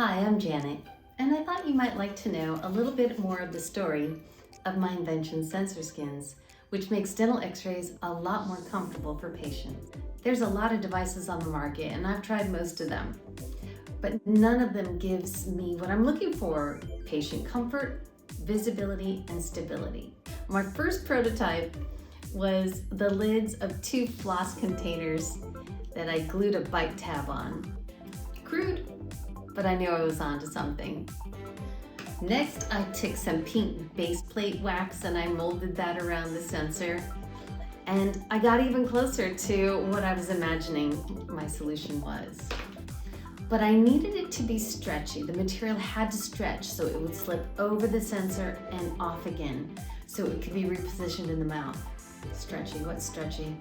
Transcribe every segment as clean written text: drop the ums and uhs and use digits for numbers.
Hi, I'm Janet, and I thought you might like to know a little bit more of the story of my invention, Sensorskinz, which makes dental x-rays a lot more comfortable for patients. There's a lot of devices on the market, and I've tried most of them, but none of them gives me what I'm looking for: patient comfort, visibility, and stability. My first prototype was the lids of 2 floss containers that I glued a bite tab on. Crude, but I knew I was onto something. Next, I took some pink base plate wax and I molded that around the sensor. And I got even closer to what I was imagining my solution was. But I needed it to be stretchy. The material had to stretch so it would slip over the sensor and off again, so it could be repositioned in the mouth. Stretchy, what's stretchy?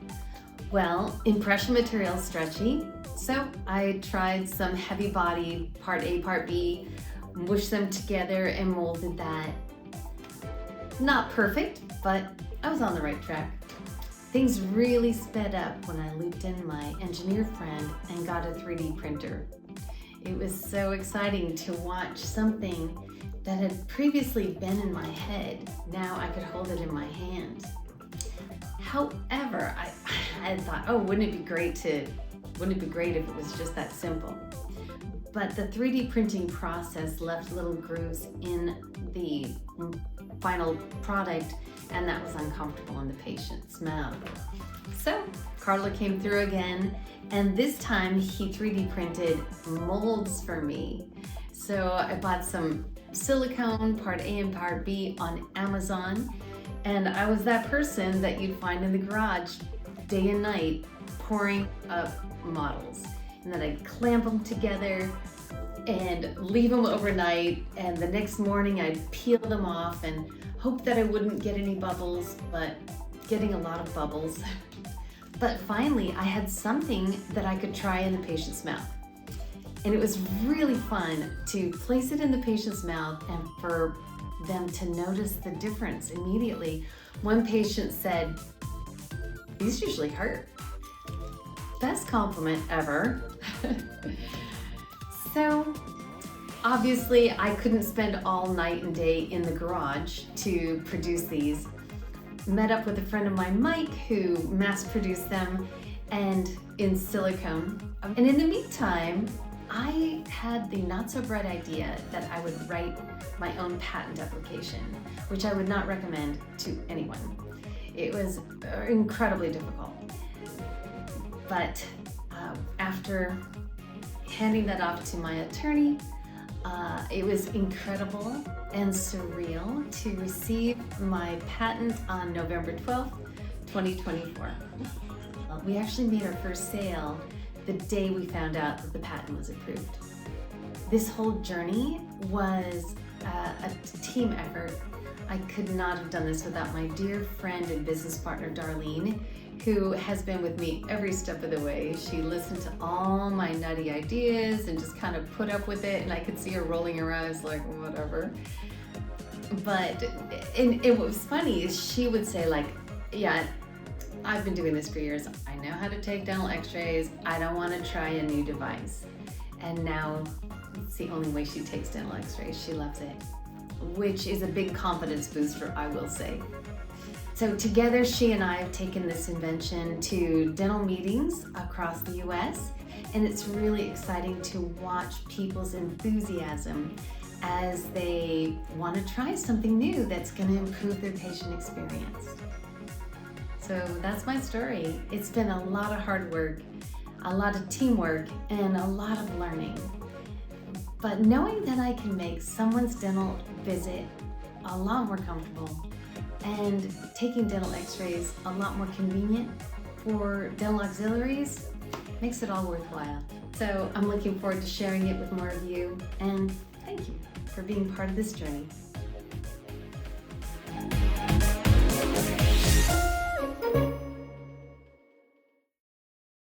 Well, impression material is stretchy. So I tried some heavy body, part A, part B, mushed them together and molded that. Not perfect, but I was on the right track. Things really sped up when I looped in my engineer friend and got a 3D printer. It was so exciting to watch something that had previously been in my head. Now I could hold it in my hand. However, I thought, oh, wouldn't it be great if it was just that simple? But the 3D printing process left little grooves in the final product, and that was uncomfortable in the patient's mouth. So Carla came through again, and this time he 3D printed molds for me. So I bought some silicone, part A and part B, on Amazon, and I was that person that you'd find in the garage day and night pouring up models. And then I'd clamp them together and leave them overnight, and the next morning I'd peel them off and hope that I wouldn't get any bubbles, but getting a lot of bubbles. But finally I had something that I could try in the patient's mouth. And it was really fun to place it in the patient's mouth and for them to notice the difference immediately. One patient said, "These usually hurt." Best compliment ever. So obviously I couldn't spend all night and day in the garage to produce these. Met up with a friend of mine, Mike, who mass produced them and in silicone. And in the meantime, I had the not so bright idea that I would write my own patent application, which I would not recommend to anyone. It was incredibly difficult. But after handing that off to my attorney, it was incredible and surreal to receive my patent on November 12th, 2024. We actually made our first sale the day we found out that the patent was approved. This whole journey was a team effort. I could not have done this without my dear friend and business partner, Darlene, who has been with me every step of the way. She listened to all my nutty ideas and just kind of put up with it, and I could see her rolling her eyes like, whatever. But and what was funny is she would say, like, yeah, I've been doing this for years. I know how to take dental x-rays. I don't want to try a new device. And now it's the only way she takes dental x-rays. She loves it, which is a big confidence booster, I will say. So together, she and I have taken this invention to dental meetings across the US, and it's really exciting to watch people's enthusiasm as they want to try something new that's going to improve their patient experience. So that's my story. It's been a lot of hard work, a lot of teamwork, and a lot of learning. But knowing that I can make someone's dental visit a lot more comfortable and taking dental x-rays a lot more convenient for dental auxiliaries makes it all worthwhile. So I'm looking forward to sharing it with more of you, and thank you for being part of this journey.